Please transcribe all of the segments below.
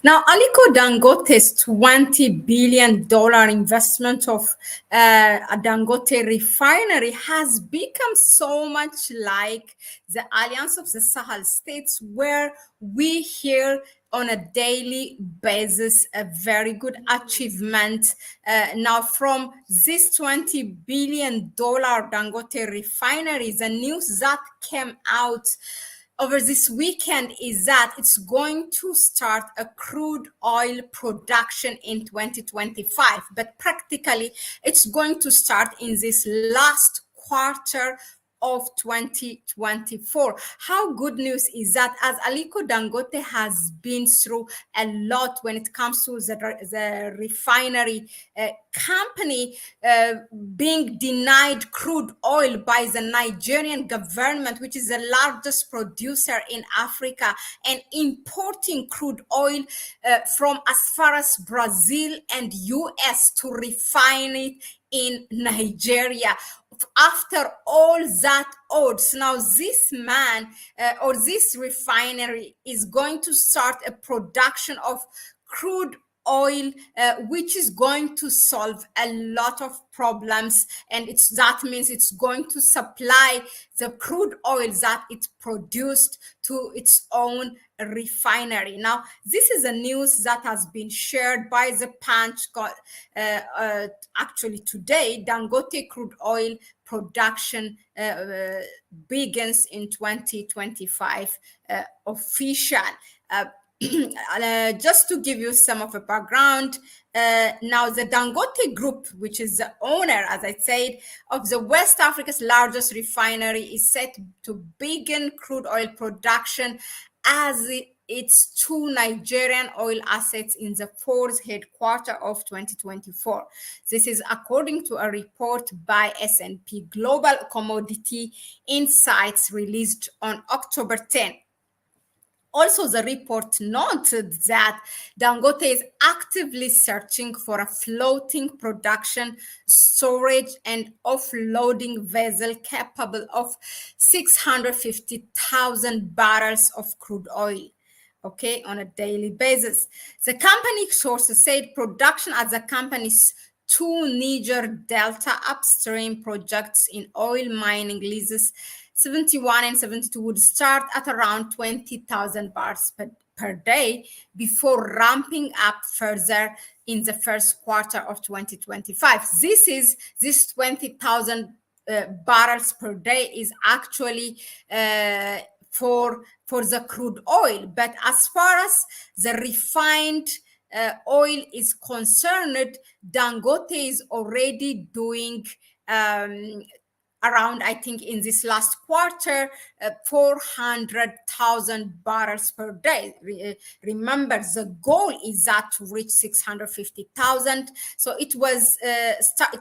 Now, Aliko Dangote's $20 billion investment of a Dangote Refinery has become so much like the Alliance of the Sahel States, where we hear on a daily basis a very good achievement. Now, from this $20 billion Dangote Refinery, the news that came out over this weekend is that it's going to start a crude oil production in 2025, but practically it's going to start in this last quarter of 2024. How good news is that, as Aliko Dangote has been through a lot when it comes to the refinery company being denied crude oil by the Nigerian government, which is the largest producer in Africa, and importing crude oil from as far as Brazil and US to refine it in Nigeria. After all that odds, now this man or this refinery is going to start a production of crude oil, which is going to solve a lot of problems, and that means it's going to supply the crude oil that it produced to its own refinery. Now, this is a news that has been shared by the Punch. Actually, today, Dangote crude oil production begins in 2025 official. Just to give you some of the background, now the Dangote Group, which is the owner, as I said, of the West Africa's largest refinery, is set to begin crude oil production as its two Nigerian oil assets in the fourth headquarter of 2024. This is according to a report by S&P Global Commodity Insights released on October 10. Also, the report noted that Dangote is actively searching for a floating production, storage, and offloading vessel capable of 650,000 barrels of crude oil, on a daily basis. The company sources said production at the company's two Niger Delta upstream projects in oil mining leases 71 and 72 would start at around 20,000 barrels per day before ramping up further in the first quarter of 2025. This 20,000 barrels per day is actually for the crude oil. But as far as the refined oil is concerned, Dangote is already doing around, I think, in this last quarter, 400,000 barrels per day. Remember, the goal is that to reach 650,000. So it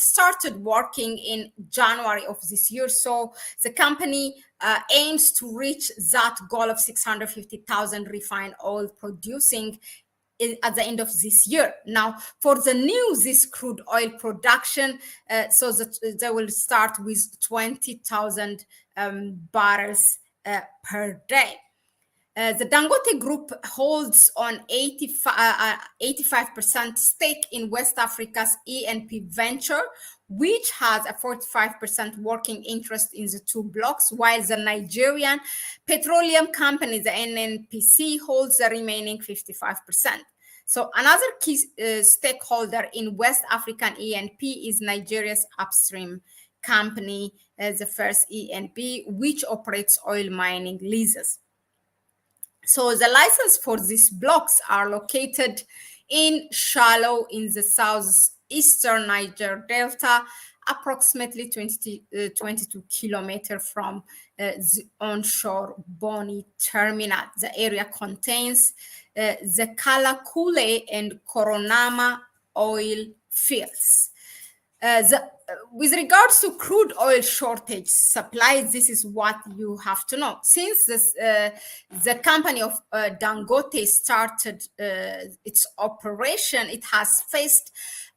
started working in January of this year. So the company aims to reach that goal of 650,000 refined oil producing at the end of this year. Now, for this crude oil production, so that they will start with 20,000 barrels per day. The Dangote Group holds an 85% stake in West Africa's E&P venture, which has a 45% working interest in the two blocks, while the Nigerian petroleum company, the NNPC, holds the remaining 55%. So another key stakeholder in West African E&P is Nigeria's upstream company, the First E&P, which operates oil mining leases. So the license for these blocks are located in Shallow in the southeastern Niger Delta, approximately 22 kilometers from the onshore Boni terminal. The area contains the Kalakule and Koronama oil fields. With regards to crude oil shortage supply, this is what you have to know. Since the company of Dangote started its operation, it has faced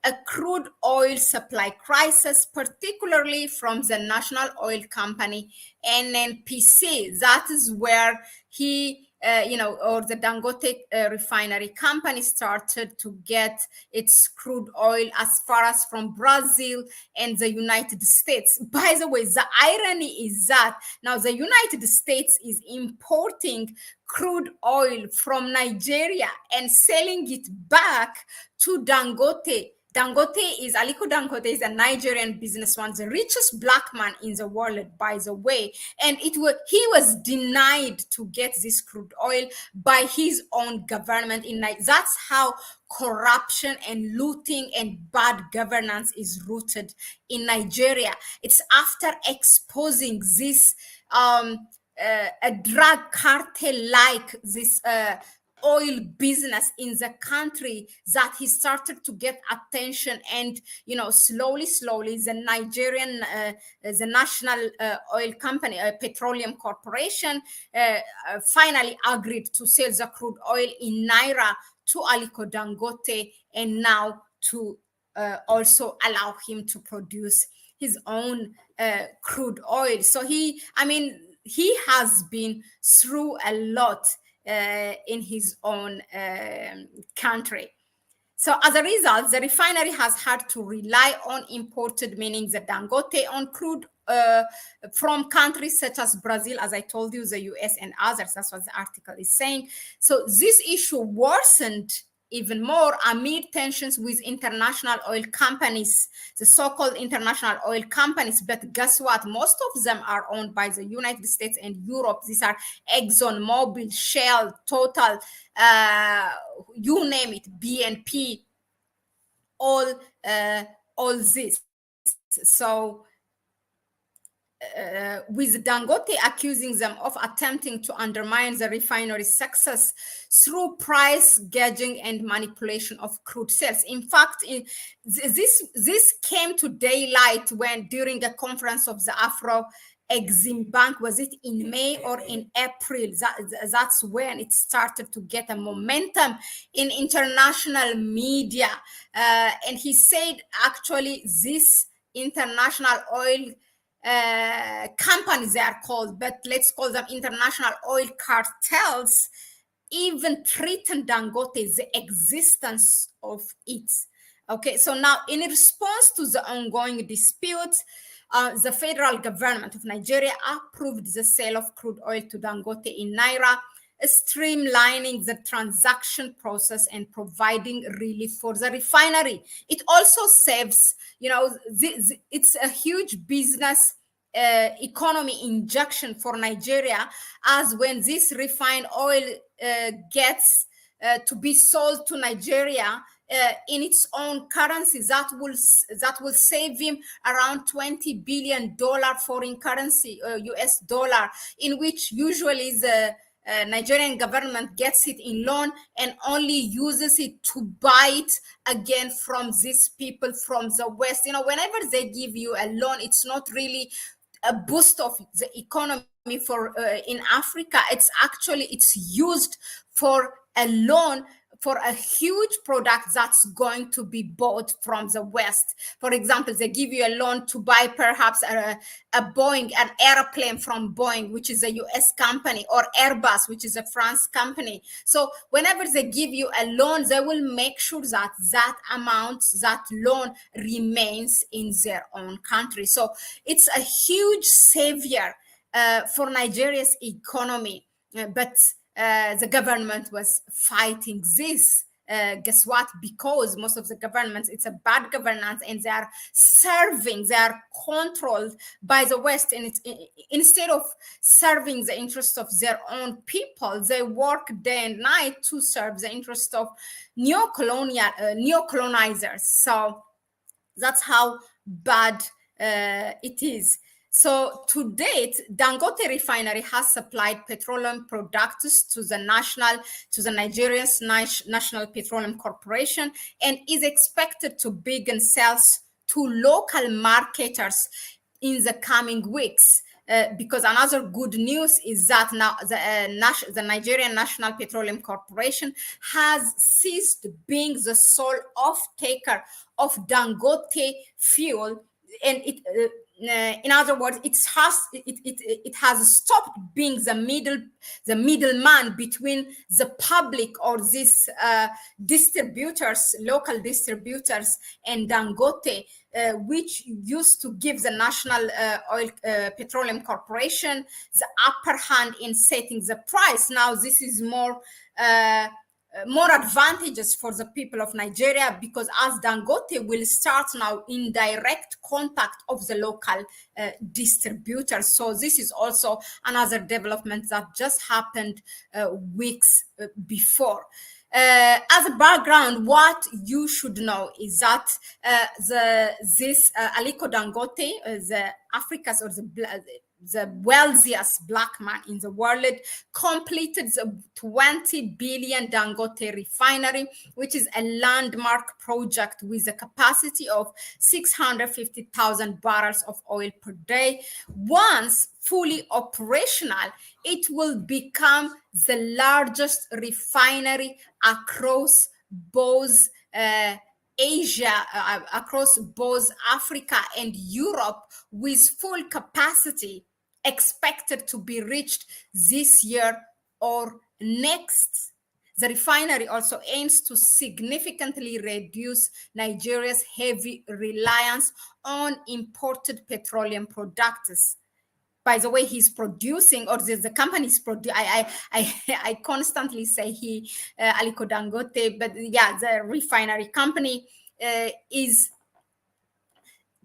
a crude oil supply crisis, particularly from the national oil company NNPC. That is where he or the Dangote Refinery company started to get its crude oil as far as from Brazil and the United States. By the way, the irony is that now the United States is importing crude oil from Nigeria and selling it back to Dangote. Aliko Dangote is a Nigerian businessman, the richest black man in the world, by the way. And he was denied to get this crude oil by his own government in Nigeria. That's how corruption and looting and bad governance is rooted in Nigeria. It's after exposing this a drug cartel like this oil business in the country that he started to get attention, and slowly the Nigerian the national oil company, petroleum corporation, finally agreed to sell the crude oil in naira to Aliko Dangote, and now to also allow him to produce his own crude oil. So he has been through a lot in his own country. So as a result, the refinery has had to rely on imported, meaning the Dangote, on crude from countries such as Brazil, as I told you, the US and others. That's what the article is saying. So this issue worsened even more amid tensions with international oil companies, the so-called international oil companies. But guess what? Most of them are owned by the United States and Europe. These are Exxon, Mobil, Shell, Total, you name it, BNP, all this. So with Dangote accusing them of attempting to undermine the refinery's success through price gouging and manipulation of crude sales. In fact, this came to daylight when, during a conference of the Afro Exim Bank, was it in May or in April? That's when it started to get a momentum in international media. And he said, actually, this international oil companies, they are called, but let's call them international oil cartels, even threatened Dangote, the existence of it. Okay, so now in response to the ongoing dispute, the federal government of Nigeria approved the sale of crude oil to Dangote in naira, streamlining the transaction process and providing relief for the refinery. It also saves, it's a huge business economy injection for Nigeria, as when this refined oil gets to be sold to Nigeria in its own currency, that will save him around $20 billion foreign currency, US dollar, in which usually the Nigerian government gets it in loan and only uses it to buy it again from these people from the West. Whenever they give you a loan, it's not really a boost of the economy for in Africa. It's used for a loan for a huge product that's going to be bought from the West. For example, they give you a loan to buy perhaps a Boeing, an airplane from Boeing, which is a US company, or Airbus, which is a France company. So whenever they give you a loan, they will make sure that that amount, that loan remains in their own country. So it's a huge savior for Nigeria's economy. But the government was fighting this. Guess what? Because most of the governments, it's a bad governance, and they are controlled by the West. And instead of serving the interest of their own people, they work day and night to serve the interest of neo-colonizers. So that's how bad it is. So to date, Dangote Refinery has supplied petroleum products to the Nigeria's National Petroleum Corporation, and is expected to begin sales to local marketers in the coming weeks. Because another good news is that now the Nigerian National Petroleum Corporation has ceased being the sole off-taker of Dangote fuel and in other words, it has stopped being the middleman between the public or these distributors, local distributors, and Dangote, which used to give the National Oil Petroleum Corporation the upper hand in setting the price. Now this is more advantages for the people of Nigeria, because as Dangote will start now in direct contact of the local distributors. So this is also another development that just happened weeks before. As a background, what you should know is that Aliko Dangote, the Africa's or the wealthiest black man in the world, completed the 20 billion Dangote Refinery, which is a landmark project with a capacity of 650,000 barrels of oil per day. Once fully operational, it will become the largest refinery across both Asia, across both Africa and Europe, with full capacity expected to be reached this year or next. The refinery also aims to significantly reduce Nigeria's heavy reliance on imported petroleum products. By the way, he's producing, or the company's producing. I constantly say Aliko Dangote, but yeah, the refinery company is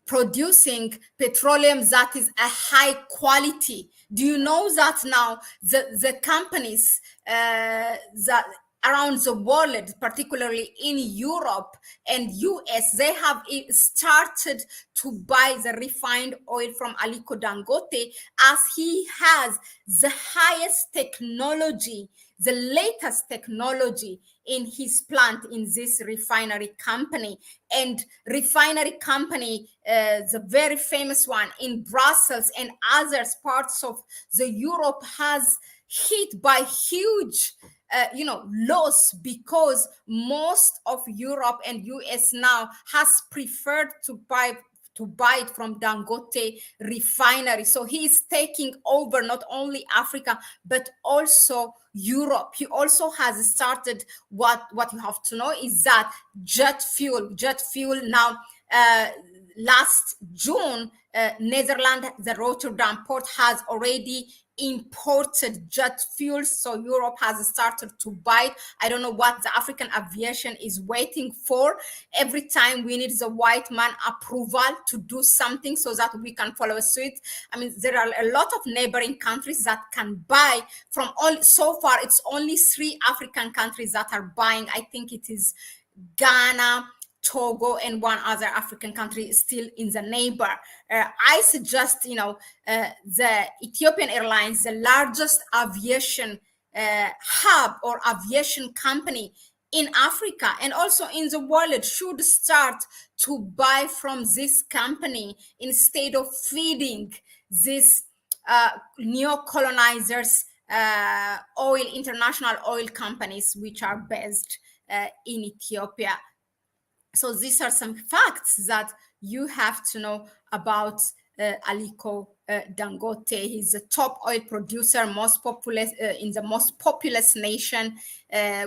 producing petroleum that is a high quality. Do you know that now the companies that around the world, particularly in Europe and US, they have started to buy the refined oil from Aliko Dangote, as he has the highest technology, the latest technology in his plant in this refinery company. And refinery company, the very famous one in Brussels and other parts of the Europe, has hit by huge loss, because most of Europe and US now has preferred to buy it from Dangote Refinery. So he is taking over not only Africa, but also Europe. He also has started what you have to know is that jet fuel now, last June, Netherlands, the Rotterdam port has already imported jet fuel, so Europe has started to buy it. I don't know what the African aviation is waiting for. Every time we need the white man approval to do something so that we can follow suit. I mean, there are a lot of neighboring countries that can buy from all. So far, it's only 3 African countries that are buying. I think it is Ghana, Togo, and one other African country is still in the neighbor. I suggest, the Ethiopian Airlines, the largest aviation hub or aviation company in Africa and also in the world, should start to buy from this company instead of feeding these neo-colonizers, international oil companies, which are based in Ethiopia. So these are some facts that you have to know about Aliko Dangote. He's the top oil producer, most populous in the most populous nation,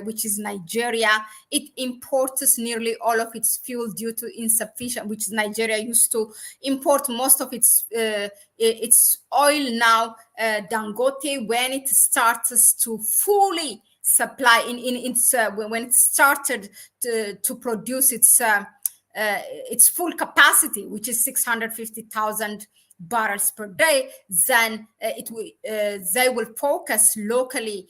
which is Nigeria. It imports nearly all of its fuel due to insufficient, which Nigeria used to import most of its oil. Now Dangote, when it starts to fully supply when it started to produce its full capacity, which is 650,000 barrels per day, then they will focus locally.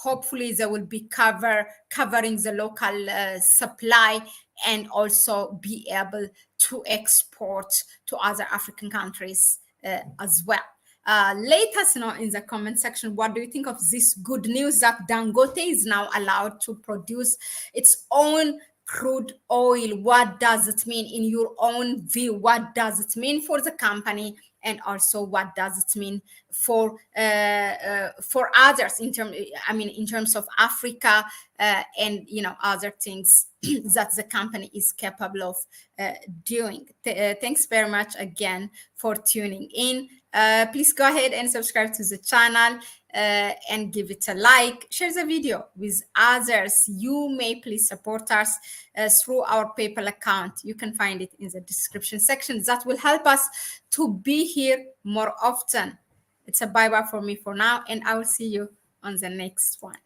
Hopefully they will be covering the local supply, and also be able to export to other African countries as well. Let us know in the comment section, what do you think of this good news that Dangote is now allowed to produce its own crude oil? What does it mean in your own view? What does it mean for the company? and also what does it mean for others in terms of Africa, and other things that the company is capable of doing. Thanks very much again for tuning in. Please go ahead and subscribe to the channel, and give it a like. Share the video with others. You may please support us through our PayPal account. You can find it in the description section. That will help us to be here more often. It's a bye-bye for me for now, and I will see you on the next one.